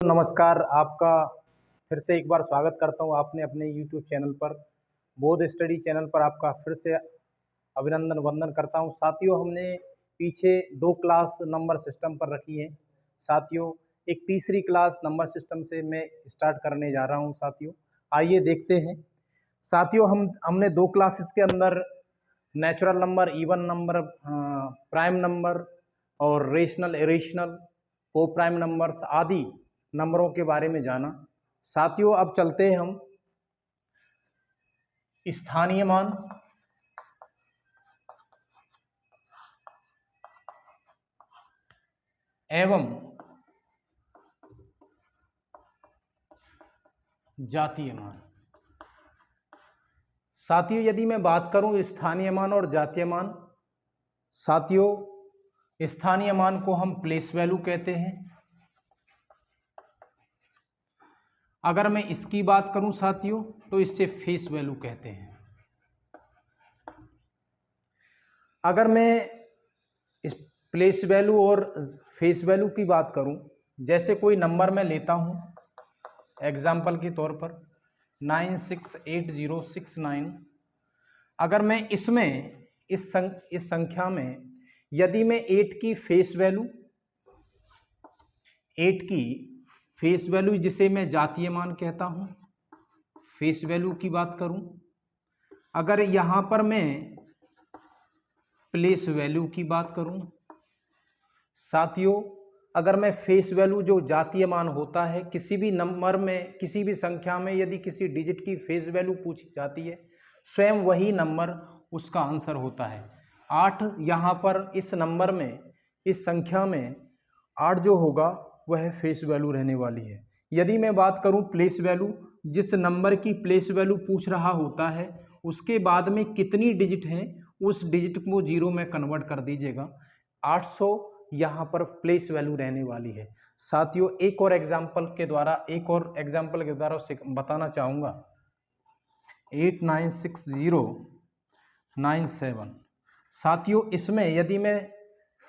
नमस्कार। आपका फिर से एक बार स्वागत करता हूं आपने अपने YouTube चैनल पर, बोध स्टडी चैनल पर आपका फिर से अभिनंदन वंदन करता हूं। साथियों, हमने पीछे 2 क्लास नंबर सिस्टम पर रखी है। साथियों, एक तीसरी क्लास नंबर सिस्टम से मैं स्टार्ट करने जा रहा हूं। साथियों, आइए देखते हैं। साथियों, हमने 2 क्लासेस के अंदर natural number, even number, prime number और रेशनल, इरेशनल, को प्राइम नंबर्स आदि नंबरों के बारे में जाना। साथियों, अब चलते हैं हम स्थानीय मान एवं जातीय मान। साथियों, यदि मैं बात करूं स्थानीय मान और जातीय मान, साथियों स्थानीय मान को हम प्लेस वैल्यू कहते हैं। अगर मैं इसकी बात करूं साथियों, तो इससे फेस वैल्यू कहते हैं। अगर मैं इस प्लेस वैल्यू और फेस वैल्यू की बात करूं, जैसे कोई नंबर मैं लेता हूं एग्जाम्पल के तौर पर 968069, अगर मैं इसमें इस संख्या में यदि मैं 8 की फेस वैल्यू जिसे मैं जातीय मान कहता हूं, फेस वैल्यू की बात करूं, अगर यहां पर मैं प्लेस वैल्यू की बात करूं, साथियों अगर मैं फेस वैल्यू जो जातीय मान होता है, किसी भी नंबर में, किसी भी संख्या में यदि किसी डिजिट की फेस वैल्यू पूछी जाती है, स्वयं वही नंबर उसका आंसर होता है। 8 यहाँ पर इस नंबर में, इस संख्या में 8 जो होगा वह फेस वैल्यू रहने वाली है। यदि मैं बात करूं प्लेस वैल्यू, जिस नंबर की प्लेस वैल्यू पूछ रहा होता है उसके बाद में कितनी डिजिट है, उस डिजिट को 0 में कन्वर्ट कर दीजिएगा। 800 यहाँ पर प्लेस वैल्यू रहने वाली है। साथियों, एक और एग्जाम्पल के द्वारा बताना चाहूँगा। 896097। साथियों, इसमें यदि मैं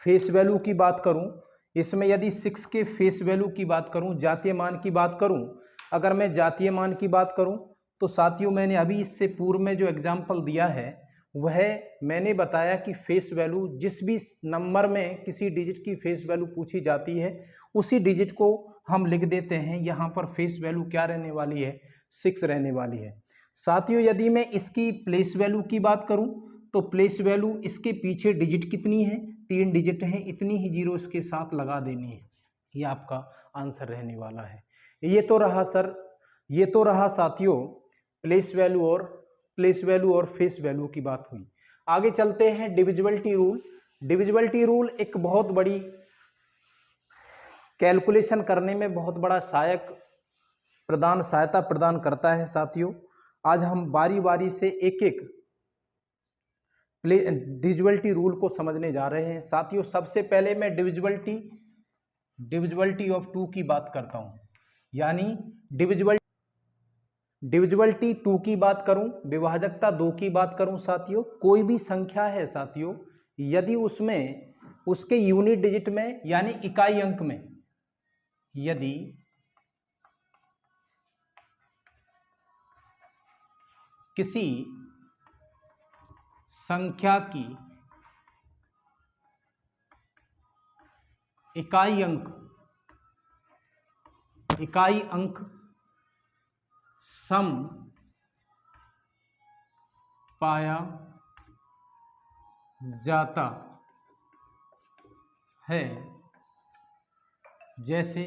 फेस वैल्यू की बात करूं, इसमें यदि 6 के फेस वैल्यू की बात करूं, जातीय मान की बात करूं, अगर मैं जातीय मान की बात करूं, तो साथियों मैंने अभी इससे पूर्व में जो एग्जाम्पल दिया है वह मैंने बताया कि फेस वैल्यू जिस भी नंबर में किसी डिजिट की फेस वैल्यू पूछी जाती है उसी डिजिट को हम लिख देते हैं। यहाँ पर फेस वैल्यू क्या रहने वाली है, 6 रहने वाली है। साथियों, यदि मैं इसकी प्लेस वैल्यू की बात करूं, तो प्लेस वैल्यू इसके पीछे डिजिट कितनी है, 3 डिजिट है, इतनी ही 0 इसके साथ लगा देनी है। ये आपका आंसर रहने वाला है। ये तो रहा साथियों प्लेस वैल्यू और फेस वैल्यू की बात हुई। आगे चलते हैं डिविजिबिलिटी रूल। डिविजिबिलिटी रूल एक बहुत बड़ी कैलकुलेशन करने में बहुत बड़ा सहायता प्रदान करता है। साथियों, आज हम बारी बारी से एक एक डिविजिबिलिटी रूल को समझने जा रहे हैं। साथियों, सबसे पहले मैं डिविजिबिलिटी ऑफ 2 की बात करता हूं, यानी डिविजिबिलिटी 2 की बात करूं, विभाजकता 2 की बात करूं। साथियों, कोई भी संख्या है साथियों, यदि उसमें उसके यूनिट डिजिट में यानी इकाई अंक में यदि किसी संख्या की इकाई अंक सम पाया जाता है, जैसे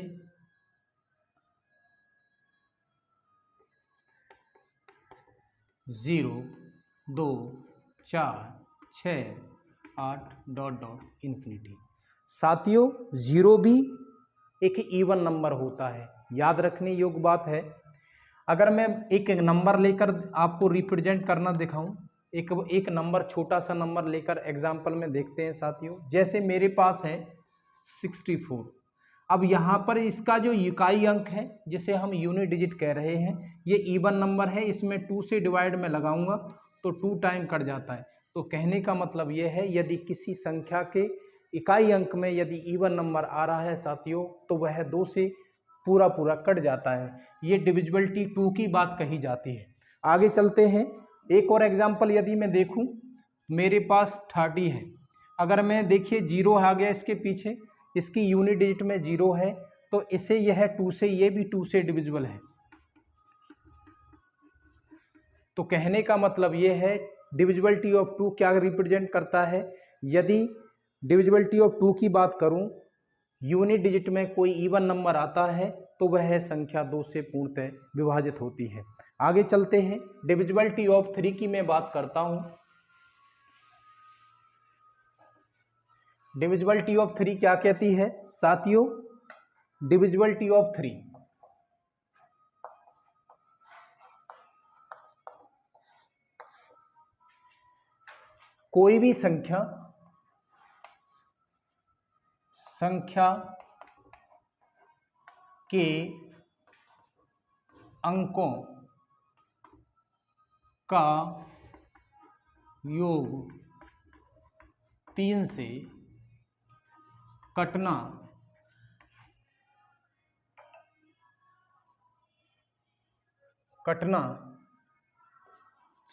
0, 2, 4, 6, 8 ... इन्फिनिटी। साथियों, 0 भी एक इवन नंबर होता है, याद रखने योग्य बात है। अगर मैं एक नंबर लेकर आपको रिप्रेजेंट करना दिखाऊं, एक नंबर, छोटा सा नंबर लेकर एग्जाम्पल में देखते हैं। साथियों, जैसे मेरे पास है 64। अब यहाँ पर इसका जो इकाई अंक है, जिसे हम यूनिट डिजिट कह रहे हैं, ये इवन नंबर है, इसमें 2 से डिवाइड में लगाऊंगा तो 2 टाइम कट जाता है। तो कहने का मतलब ये है, यदि किसी संख्या के इकाई अंक में यदि इवन नंबर आ रहा है साथियों, तो वह 2 से पूरा पूरा कट जाता है। ये डिविजिबिलिटी 2 की बात कही जाती है। आगे चलते हैं, एक और एग्जाम्पल यदि मैं देखूं, मेरे पास 30 है, अगर मैं देखिए 0 आ गया इसके पीछे, इसकी यूनिट डिजिट में 0 है, तो इसे यह 2 से, ये भी 2 से डिविजिबल है। तो कहने का मतलब ये है डिविजिबिलिटी ऑफ 2 क्या रिप्रेजेंट करता है। यदि डिविजिबिलिटी ऑफ 2 की बात करूं, यूनिट डिजिट में कोई इवन नंबर आता है तो वह संख्या 2 से पूर्णतः विभाजित होती है। आगे चलते हैं, डिविजिबिलिटी ऑफ 3 की मैं बात करता हूं। डिविजिबिलिटी ऑफ 3 क्या कहती है साथियों? डिविजिबिलिटी ऑफ 3 कोई भी संख्या के अंकों का योग 3 से कटना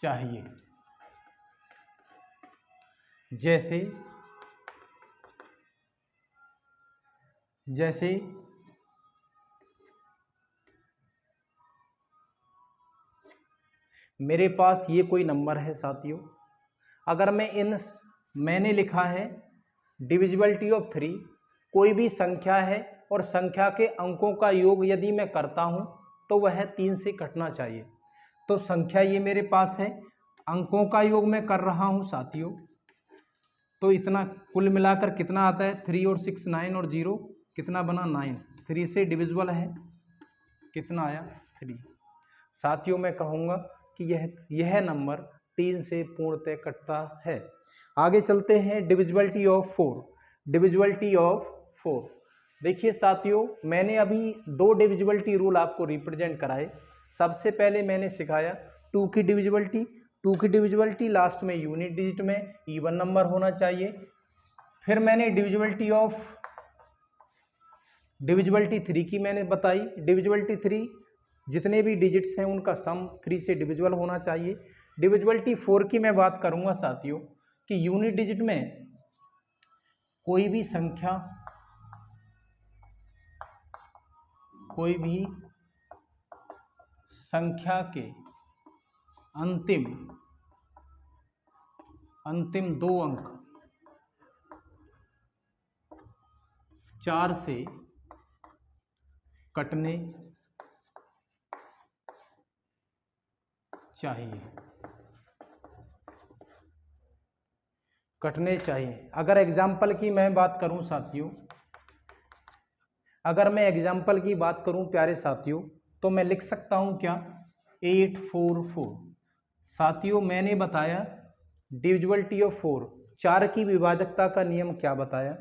चाहिए। जैसे मेरे पास ये कोई नंबर है साथियों, अगर मैंने लिखा है डिविजिबिलिटी ऑफ 3, कोई भी संख्या है और संख्या के अंकों का योग यदि मैं करता हूं तो वह 3 से कटना चाहिए। तो संख्या ये मेरे पास है, अंकों का योग मैं कर रहा हूं साथियों, तो इतना कुल मिलाकर कितना आता है? 3 और 6 9 और 0 कितना बना? 9। 3 से डिविजिबल है, कितना आया? 3। साथियों मैं कहूँगा कि यह नंबर 3 से पूर्णतः कटता है। आगे चलते हैं, डिविजिबिलिटी ऑफ 4। डिविजिबिलिटी ऑफ 4 देखिए साथियों, मैंने अभी 2 डिविजिबिलिटी रूल आपको रिप्रेजेंट कराए। सबसे पहले मैंने सिखाया 2 की डिविजिबिलिटी। 2 की डिविजिबिलिटी लास्ट में यूनिट डिजिट में इवन नंबर होना चाहिए। फिर मैंने डिविजिबिलिटी 3 की मैंने बताई। डिविजिबिलिटी 3 जितने भी डिजिट्स हैं उनका सम 3 से डिविजिबल होना चाहिए। डिविजिबिलिटी 4 की मैं बात करूंगा साथियों कि यूनिट डिजिट में कोई भी संख्या के अंतिम 2 अंक 4 से कटने चाहिए। अगर एग्जाम्पल की मैं बात करूं साथियों, प्यारे साथियों, तो मैं लिख सकता हूं क्या? 844। साथियों मैंने बताया डिविजिबिलिटी ऑफ 4, 4 की विभाजकता का नियम क्या बताया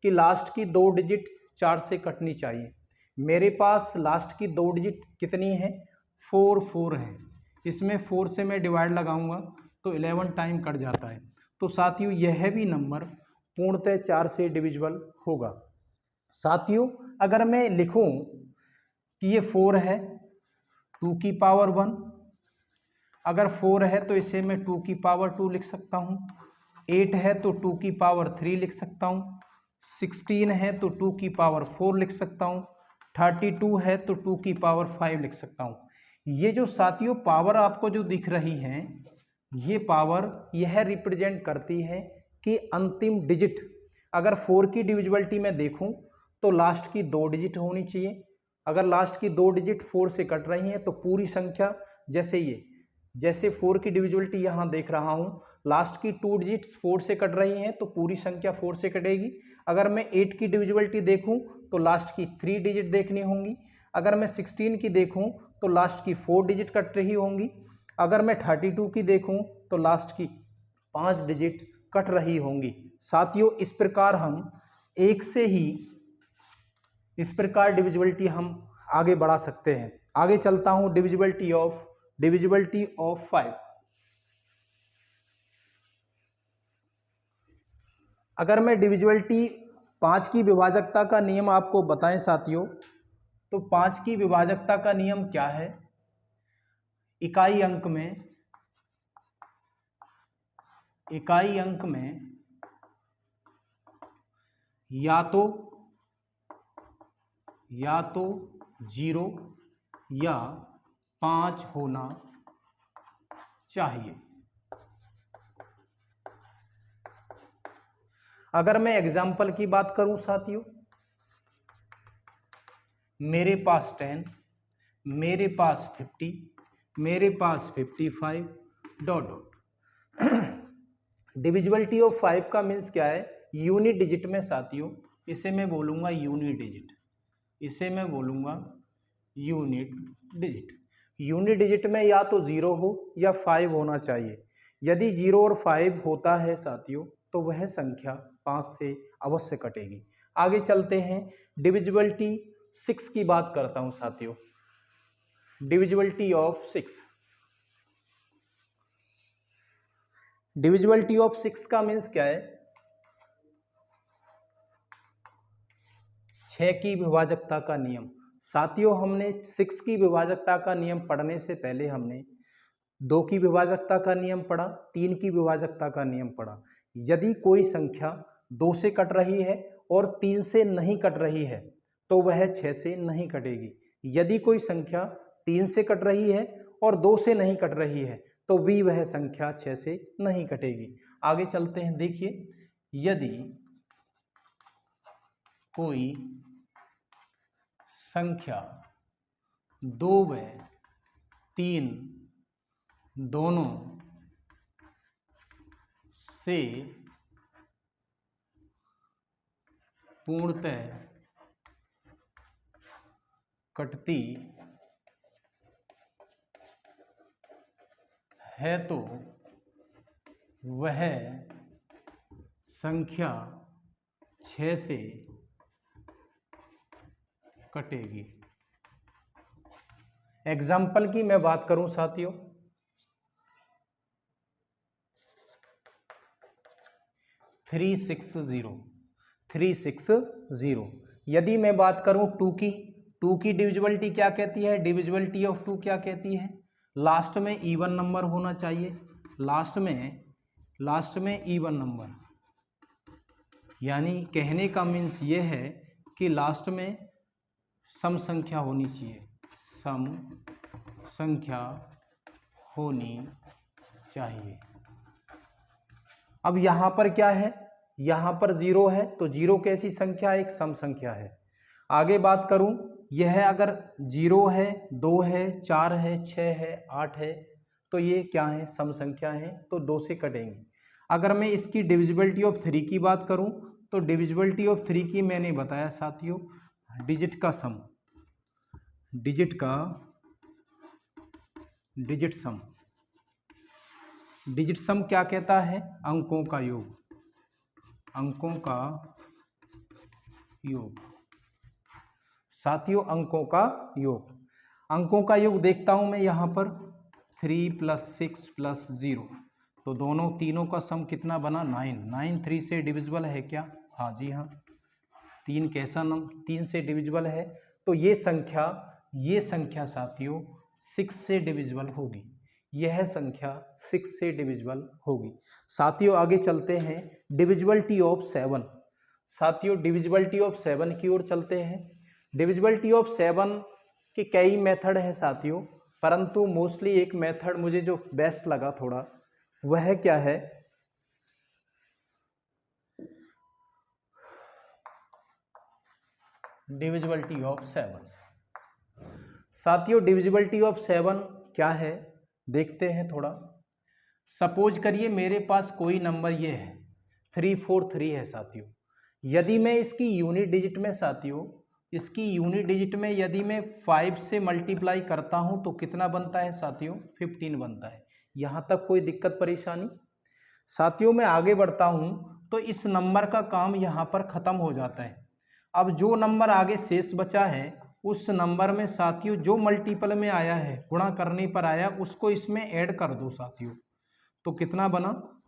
कि लास्ट की 2 डिजिट 4 से कटनी चाहिए। मेरे पास लास्ट की 2 डिजिट कितनी है? 4 है। इसमें 4 से मैं डिवाइड लगाऊंगा तो 11 टाइम कट जाता है। तो साथियों यह भी नंबर पूर्णतः 4 से डिविजिबल होगा। साथियों अगर मैं लिखूं कि ये 4 है 2 की पावर 1, अगर 4 है तो इसे मैं 2 की पावर 2 लिख सकता हूं। 8 है तो 2 की पावर 3 लिख सकता हूं। 16 है तो 2 की पावर 4 लिख सकता हूं। 32 है तो 2 की पावर 5 लिख सकता हूं। ये जो साथियों पावर आपको जो दिख रही हैं, ये पावर यह रिप्रेजेंट करती है कि अंतिम डिजिट, अगर 4 की डिविजिबिलिटी में देखूं तो लास्ट की 2 डिजिट होनी चाहिए। अगर लास्ट की 2 डिजिट 4 से कट रही हैं तो पूरी संख्या, जैसे 4 की डिविजिबिलिटी यहाँ देख रहा हूँ, लास्ट की 2 डिजिट 4 से कट रही हैं तो पूरी संख्या 4 से कटेगी। अगर मैं 8 की डिविजिबिलिटी देखूं तो लास्ट की 3 डिजिट देखनी होंगी। अगर मैं 16 की देखूं तो लास्ट की 4 डिजिट कट रही होंगी। अगर मैं 32 की देखूं तो लास्ट की 5 डिजिट कट रही होंगी। साथियों इस प्रकार डिविजिबिलिटी हम आगे बढ़ा सकते हैं। आगे चलता हूं, डिविजिबिलिटी ऑफ 5। अगर मैं डिविजिबिलिटी 5 की विभाजकता का नियम आपको बताएं साथियों तो 5 की विभाजकता का नियम क्या है? इकाई अंक में या तो 0 या 5 होना चाहिए। अगर मैं एग्जाम्पल की बात करूं साथियों, मेरे पास 10, मेरे पास 50, मेरे पास 55 ... डिविजिबिलिटी ऑफ 5 का मीन्स क्या है? यूनिट डिजिट में साथियों, इसे मैं बोलूंगा यूनिट डिजिट, इसे मैं बोलूंगा यूनिट डिजिट। यूनिट डिजिट में या तो 0 हो या 5 होना चाहिए। यदि 0 और 5 होता है साथियों तो वह संख्या 5 से अवश्य कटेगी। आगे चलते हैं, डिविजिबिलिटी 6 की बात करता हूं साथियों। डिविजिबिलिटी ऑफ 6, डिविजिबिलिटी ऑफ 6 का मीन्स क्या है? 6 की विभाजकता का नियम। साथियों हमने 6 की विभाजकता का नियम पढ़ने से पहले हमने 2 की विभाजकता का नियम पढ़ा, 3 की विभाजकता का नियम पढ़ा। यदि कोई संख्या 2 से कट रही है और 3 से नहीं कट रही है तो वह 6 से नहीं कटेगी। यदि कोई संख्या 3 से कट रही है और 2 से नहीं कट रही है तो भी वह संख्या 6 से नहीं कटेगी। आगे चलते हैं, देखिए, यदि कोई संख्या 2 व 3 दोनों से पूर्णतः कटती है तो वह संख्या 6 से कटेगी। एग्जाम्पल की मैं बात करूं साथियों, 360। यदि मैं बात करूं 2 की डिविजिबिलिटी क्या कहती है? डिविजिबिलिटी ऑफ 2 क्या कहती है? लास्ट में इवन नंबर होना चाहिए, लास्ट में इवन नंबर, यानी कहने का मीन्स ये है कि लास्ट में सम संख्या होनी चाहिए, सम संख्या होनी चाहिए। अब यहां पर क्या है? यहां पर 0 है तो 0 कैसी संख्या? एक सम संख्या है। आगे बात करूं, यह अगर 0 है, 2 है, 4 है, 6 है, 8 है तो ये क्या है? सम संख्या है, तो 2 से कटेंगी। अगर मैं इसकी डिविजिबिलिटी ऑफ 3 की बात करूं तो डिविजिबिलिटी ऑफ 3 की मैंने बताया साथियों, डिजिट का सम, डिजिट सम। डिजिट सम क्या कहता है? अंकों का योग, अंकों का योग साथियों, अंकों का योग। अंकों का योग देखता हूं मैं यहां पर 3 + 6 + 0, तो दोनों तीनों का सम कितना बना? 9। 3 से डिविजिबल है क्या? हाँ जी हाँ, 3 कैसा नंबर? 3 से डिविजिबल है, तो ये संख्या साथियों 6 से डिविजिबल होगी, यह संख्या 6 से डिविजिबल होगी। साथियों आगे चलते हैं, डिविजिबिलिटी ऑफ 7। साथियों डिविजिबिलिटी ऑफ 7 की ओर चलते हैं। डिविजिबिलिटी ऑफ 7 के कई मेथड हैं साथियों, परंतु मोस्टली एक मेथड मुझे जो बेस्ट लगा थोड़ा, वह क्या है? Divisibility of 7। साथियों डिविजिबिलिटी ऑफ 7 क्या है देखते हैं थोड़ा। सपोज करिए मेरे पास कोई नंबर ये है 343 है साथियों। यदि मैं इसकी यूनिट डिजिट में साथियों, इसकी यूनिट डिजिट में यदि मैं 5 से मल्टीप्लाई करता हूं तो कितना बनता है साथियों? 15 बनता है। यहां तक कोई दिक्कत परेशानी? साथियों मैं आगे बढ़ता हूं तो इस नंबर का काम यहां पर खत्म हो जाता है। अब जो नंबर आगे शेष बचा है उस नंबर में साथियों जो मल्टीपल में आया है, गुणा करने पर आया, उसको इसमें ऐड कर दो साथियों, तो कितना बना?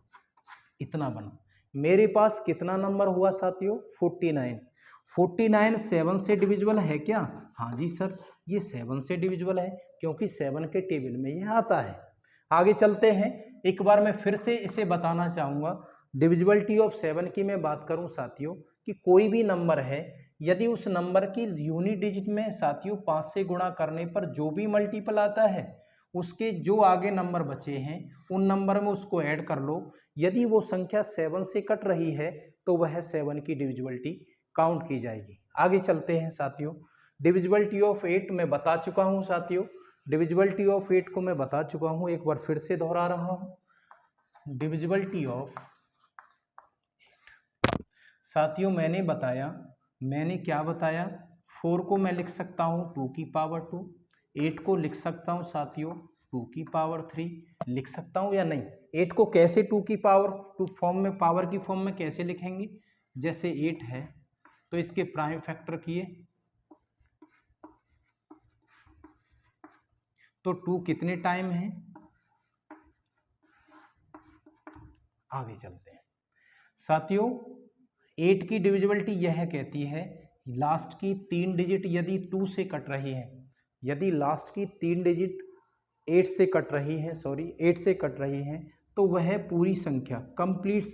इतना बना। मेरे पास कितना नंबर हुआ साथियों? 49। 49 7 से डिविजिबल है क्या? हाँ जी सर, ये 7 से डिविजिबल है क्योंकि 7 के टेबल में ये आता है। आगे चलते हैं, एक बार मैं फिर से इसे बताना चाहूँगा। डिविजिबिलिटी ऑफ 7 की मैं बात करूँ साथियों कि कोई भी नंबर है, यदि उस नंबर की यूनिट डिजिट में साथियों 5 से गुणा करने पर जो भी मल्टीपल आता है, उसके जो आगे नंबर बचे हैं उन नंबर में उसको ऐड कर लो। यदि वो संख्या 7 से कट रही है तो वह 7 की डिविजिबिलिटी काउंट की जाएगी। आगे चलते हैं साथियों, डिविजिबिलिटी ऑफ 8 मैं बता चुका हूँ साथियों। डिविजिबिलिटी ऑफ 8 को मैं बता चुका हूँ, एक बार फिर से दोहरा रहा हूँ। डिविजिबिलिटी ऑफ साथियों मैंने क्या बताया? 4 को मैं लिख सकता हूँ 2 की पावर 2, 8 को लिख सकता हूँ साथियों 2 की पावर 3, लिख सकता हूँ या नहीं? 8 को कैसे 2 की पावर 2 फॉर्म में, पावर की फॉर्म में कैसे लिखेंगे? जैसे 8 है तो इसके प्राइम फैक्टर किए तो 2 कितने टाइम है? आगे चलते हैं साथियों, 8 की डिविजिबिलिटी यह कहती है लास्ट की 3 डिजिट यदि 2 से कट रही है, यदि लास्ट की 3 डिजिट 8 से कट रही है, 8 से कट रही है, तो वह पूरी संख्या, कंप्लीट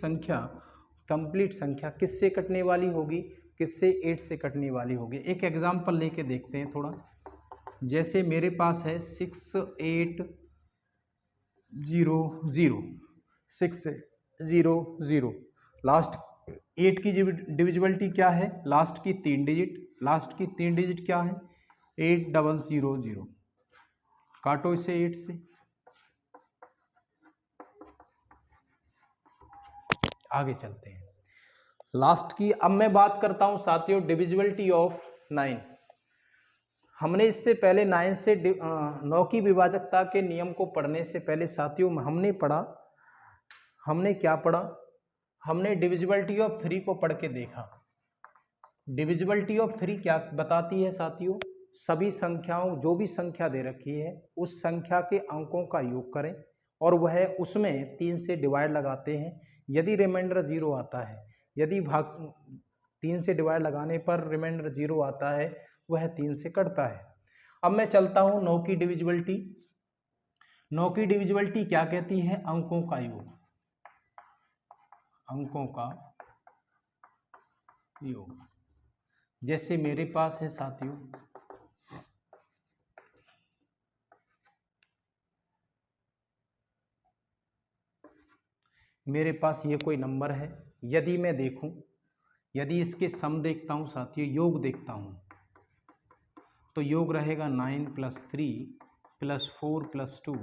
संख्या किससे कटने वाली होगी? किससे? 8 से कटने वाली होगी। एक एग्जांपल लेके देखते हैं थोड़ा। जैसे मेरे पास है 6800 लास्ट 8 की डिविजिबिलिटी क्या है? लास्ट की 3 डिजिट क्या है? 8000। काटो इसे 8 से। आगे चलते हैं लास्ट की। अब मैं बात करता हूं साथियों डिविजिबिलिटी ऑफ 9। हमने इससे पहले 9 से 9 की विभाजकता के नियम को पढ़ने से पहले साथियों हमने क्या पढ़ा? हमने डिविजिबिलिटी ऑफ 3 को पढ़ के देखा। डिविजिबिलिटी ऑफ 3 क्या बताती है साथियों? सभी संख्याओं, जो भी संख्या दे रखी है उस संख्या के अंकों का योग करें और वह उसमें 3 से डिवाइड लगाते हैं। यदि रिमाइंडर 0 आता है, यदि भाग 3 से डिवाइड लगाने पर रिमाइंडर 0 आता है, वह 3 से कटता है। अब मैं चलता हूं 9 की डिविजिबिलिटी। 9 की डिविजिबिलिटी क्या कहती है? अंकों का योग, अंकों का योग। जैसे मेरे पास है साथियों मेरे पास ये कोई नंबर है, यदि मैं देखूं, यदि इसके सम देखता हूं साथियों, योग देखता हूं, तो योग रहेगा 9 + 3 + 4 + 2।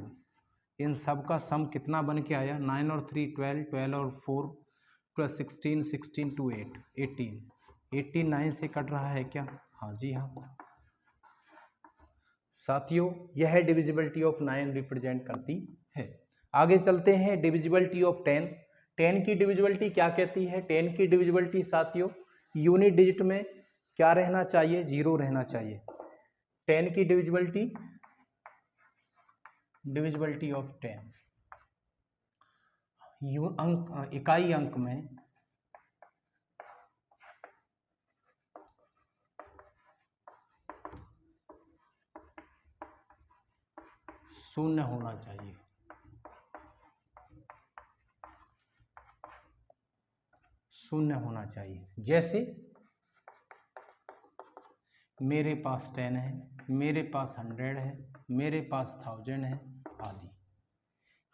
इन सब का सम कितना बन के आया? 9 और 3 12, 12 और 4 + 16, 16 to 8 18। 18 9 से कट रहा है क्या? हाँ जी हाँ साथियों, यह डिविजिबिलिटी ऑफ 9 रिप्रेजेंट करती है। आगे चलते हैं डिविजिबिलिटी ऑफ 10। 10 की डिविजिबिलिटी क्या कहती है? 10 की डिविजिबिलिटी साथियों यूनिट डिजिट में क्या रहना चाहिए? 0 रहना चाहिए। 10 की डिविजिबिलिटी ऑफ 10 इकाई अंक में शून्य होना चाहिए। शून्य होना चाहिए। जैसे मेरे पास 10 है, मेरे पास 100 है, मेरे पास 1000 है आदि।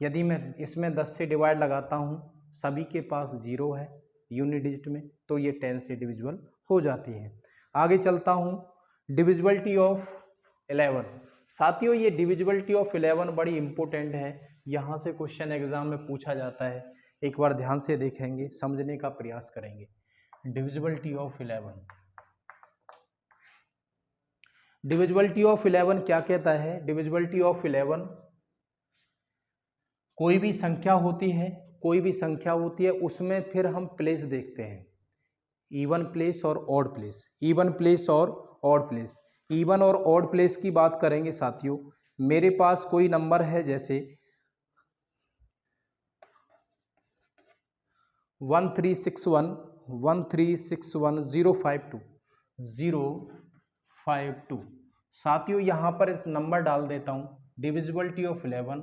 यदि मैं इसमें 10 से डिवाइड लगाता हूँ, सभी के पास 0 है यूनिट डिजिट में, तो ये 10 से डिविजिबल हो जाती है। आगे चलता हूँ डिविजिबिलिटी ऑफ 11। साथियों ये डिविजिबिलिटी ऑफ 11 बड़ी इंपॉर्टेंट है, यहाँ से क्वेश्चन एग्जाम में पूछा जाता है। एक बार ध्यान से देखेंगे, समझने का प्रयास करेंगे। डिविजिबिलिटी ऑफ 11, डिविजिबिलिटी ऑफ 11 क्या कहता है? डिविजिबिलिटी ऑफ 11 कोई भी संख्या होती है, उसमें फिर हम प्लेस देखते हैं, इवन प्लेस और ऑड प्लेस। इवन और ऑड प्लेस की बात करेंगे साथियों। मेरे पास कोई नंबर है, जैसे 052 साथियों यहाँ पर इस नंबर डाल देता हूँ। डिविजिबिलिटी ऑफ 11,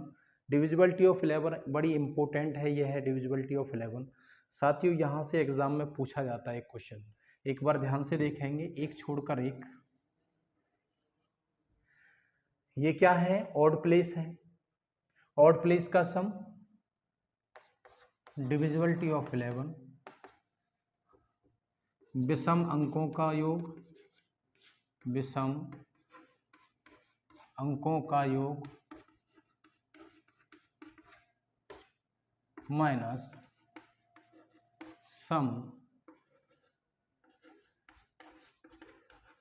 डिविजिबिलिटी ऑफ 11 बड़ी इंपॉर्टेंट है, यह है डिविजिबिलिटी ऑफ 11। साथियों यहाँ से एग्जाम में पूछा जाता है एक क्वेश्चन, एक बार ध्यान से देखेंगे, एक छोड़कर एक। ये क्या है? ऑड प्लेस है। ऑड प्लेस का सम, डिविजिबिलिटी ऑफ 11, विषम अंकों का योग, विषम अंकों का योग माइनस सम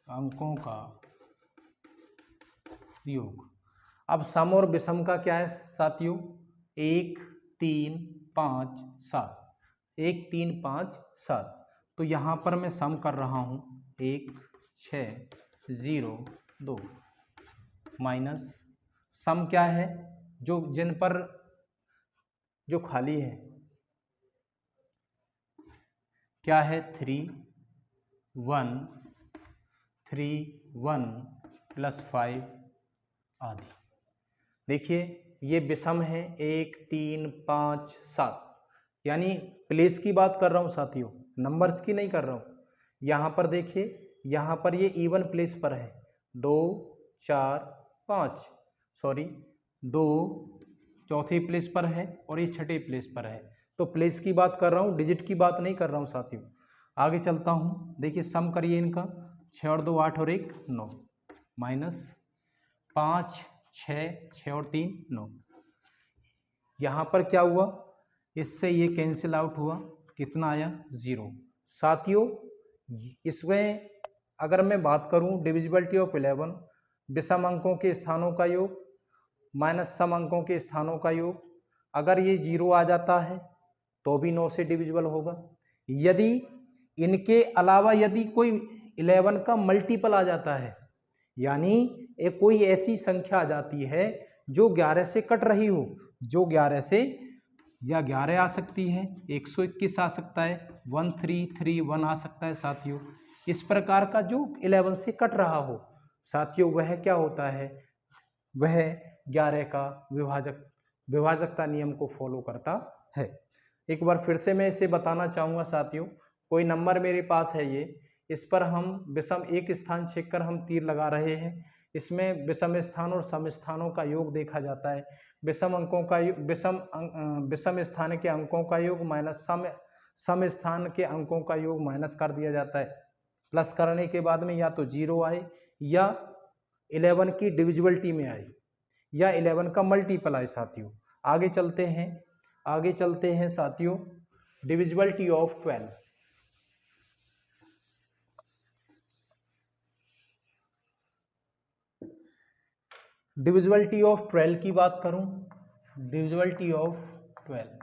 अंकों का योग। अब सम और विषम का क्या है साथियों? 1 3 5 7, 1 3 5 7। तो यहाँ पर मैं सम कर रहा हूँ 1 6 0 2 माइनस सम क्या है? जो जिन पर जो खाली है क्या है? 3 1 3 1 प्लस 5 आदि। देखिए ये विषम है 1 3 5 7, यानी प्लेस की बात कर रहा हूँ साथियों, नंबर्स की नहीं कर रहा हूँ। यहाँ पर देखिए, यहाँ पर ये इवन प्लेस पर है, 2 4 5, सॉरी 2 चौथे प्लेस पर है और ये छठे प्लेस पर है। तो प्लेस की बात कर रहा हूँ, डिजिट की बात नहीं कर रहा हूँ साथियों। आगे चलता हूँ, देखिए सम करिए इनका, 6 और 2 8 और 1 9, माइनस 5 6 6 और 3 9। यहाँ पर क्या हुआ? इससे ये कैंसिल आउट हुआ, कितना आया? 0। साथियों इसमें अगर मैं बात करूँ डिविजिबिलिटी ऑफ 11, विषम अंकों के स्थानों का योग माइनस सम अंकों के स्थानों का योग, अगर ये 0 आ जाता है तो भी 9 से डिविजिबल होगा। यदि इनके अलावा यदि कोई 11 का मल्टीपल आ जाता है, यानी एक कोई ऐसी संख्या आ जाती है जो 11 से कट रही हो, जो 11 से या 11 आ सकती है, 121 आ सकता है, 1331 आ सकता है साथियों। इस प्रकार का जो 11 से कट रहा हो साथियों, वह क्या होता है? वह 11 का विभाजकता नियम को फॉलो करता है। एक बार फिर से मैं इसे बताना चाहूँगा साथियों, कोई नंबर मेरे पास है ये, इस पर हम विषम एक स्थान छेड़कर हम तीर लगा रहे हैं। इसमें विषम स्थान और सम स्थानों का योग देखा जाता है। विषम अंकों का विषम स्थान के अंकों का योग माइनस सम स्थान के अंकों का योग माइनस कर दिया जाता है। प्लस करने के बाद में या तो 0 आए या 11 की डिविजिबिलिटी में आए या 11 का मल्टीपल आए साथियों। आगे चलते हैं साथियों, डिविजिबिलिटी ऑफ 12। डिविजिबिलिटी ऑफ 12 की बात करूं, डिविजिबिलिटी ऑफ 12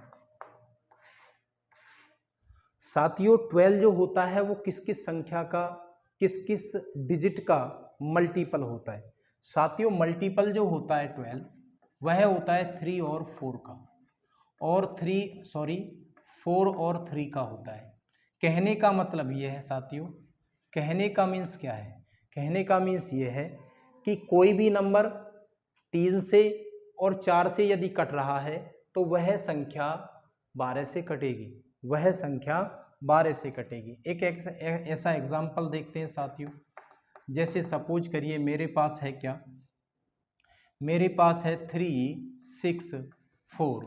साथियों, 12 जो होता है वो किस किस संख्या का, किस किस डिजिट का मल्टीपल होता है साथियों? मल्टीपल जो होता है 12 वह होता है 3 और 4 का, और 4 और 3 का होता है। कहने का मतलब यह है साथियों, कहने का मीन्स क्या है? कहने का मीन्स ये है कि कोई भी नंबर 3 से और 4 से यदि कट रहा है तो वह संख्या 12 से कटेगी, वह संख्या 12 से कटेगी। एक ऐसा एग्जाम्पल देखते हैं साथियों, जैसे सपोज करिए मेरे पास है क्या, मेरे पास है 3 6 4।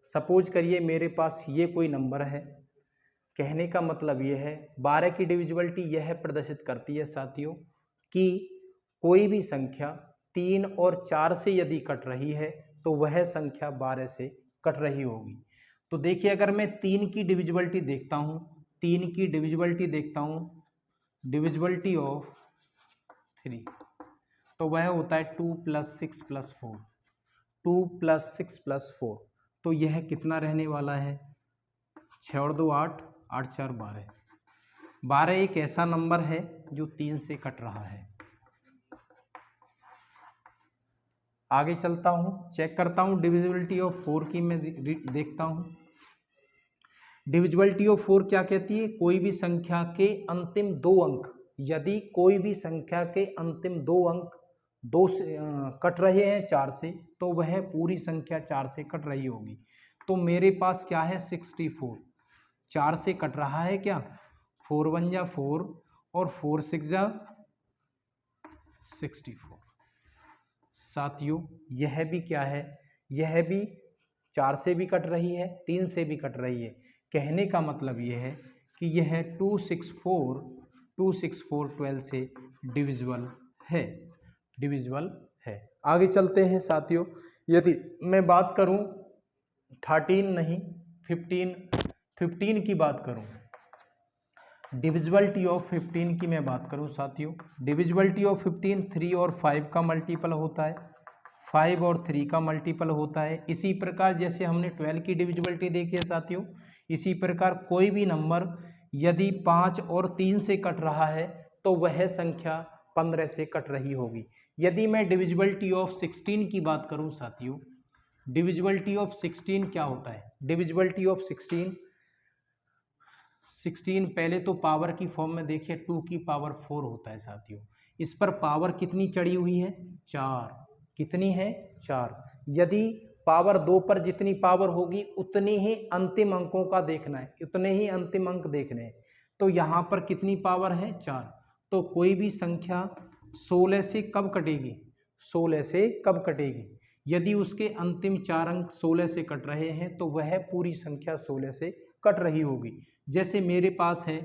सपोज करिए मेरे पास ये कोई नंबर है। कहने का मतलब ये है, 12 की डिविजिबिलिटी यह प्रदर्शित करती है साथियों कि कोई भी संख्या 3 और 4 से यदि कट रही है तो वह संख्या 12 से कट रही होगी। तो देखिए अगर मैं 3 की डिविजिबिलिटी देखता हूँ, 3 की डिविजिबिलिटी देखता हूँ, डिविजिबिलिटी ऑफ 3, तो वह होता है 2 + 6 + 4, 2 + 6 + 4। तो यह कितना रहने वाला है? 6 और 2 8, 8 4 12। 12 एक ऐसा नंबर है जो 3 से कट रहा है। आगे चलता हूँ, चेक करता हूँ डिविजिबिलिटी ऑफ 4 की मैं देखता हूँ। डिविजिबिलिटी ऑफ 4 क्या कहती है? कोई भी संख्या के अंतिम 2 अंक, यदि कोई भी संख्या के अंतिम 2 अंक 2 से कट रहे हैं 4 से, तो वह पूरी संख्या 4 से कट रही होगी। तो मेरे पास क्या है? 64 4 से कट रहा है क्या? 4 1 जा 4 और 4 6 जा 64। साथियों यह भी क्या है? यह भी 4 से भी कट रही है, 3 से भी कट रही है। कहने का मतलब यह है कि यह 264 12 से डिविजिबल है, डिविजिबल है। आगे चलते हैं साथियों, यदि मैं बात करूं 13 नहीं 15 की बात करूं, डिविजिबिलिटी ऑफ 15 की मैं बात करूं साथियों, डिविजिबिलिटी ऑफ 15 3 और 5 का मल्टीपल होता है, 5 और 3 का मल्टीपल होता है। इसी प्रकार जैसे हमने 12 की डिविजिबिलिटी देखी है साथियों, इसी प्रकार कोई भी नंबर यदि 5 और 3 से कट रहा है तो वह संख्या 15 से कट रही होगी। यदि मैं डिविजिबिलिटी ऑफ 16 की बात करूं साथियों, डिविजिबिलिटी ऑफ 16 क्या होता है? डिविजिबिलिटी ऑफ 16 पहले तो पावर की फॉर्म में देखिए 2 की पावर 4 होता है साथियों। इस पर पावर कितनी चढ़ी हुई है? 4। कितनी है? 4। यदि पावर 2 पर जितनी पावर होगी उतनी ही अंतिम अंकों का देखना है, उतने ही अंतिम अंक देखने हैं। तो यहाँ पर कितनी पावर है? 4। तो कोई भी संख्या 16 से कब कटेगी? 16 से कब कटेगी? यदि उसके अंतिम 4 अंक 16 से कट रहे हैं तो वह पूरी संख्या 16 से कट रही होगी। जैसे मेरे पास है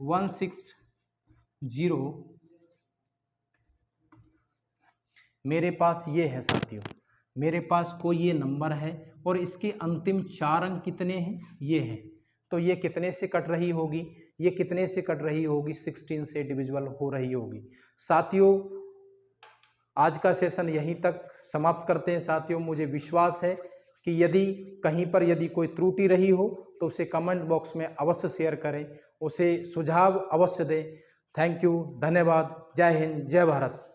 160, मेरे पास ये है साथियों, मेरे पास कोई ये नंबर है और इसके अंतिम 4 अंक कितने हैं? ये हैं। तो ये कितने से कट रही होगी? ये कितने से कट रही होगी? 16 से डिविजिबल हो रही होगी। साथियों आज का सेशन यहीं तक समाप्त करते हैं साथियों। मुझे विश्वास है कि यदि कहीं पर यदि कोई त्रुटि रही हो तो उसे कमेंट बॉक्स में अवश्य शेयर करें, उसे सुझाव अवश्य दें। थैंक यू, धन्यवाद, जय हिंद, जय भारत।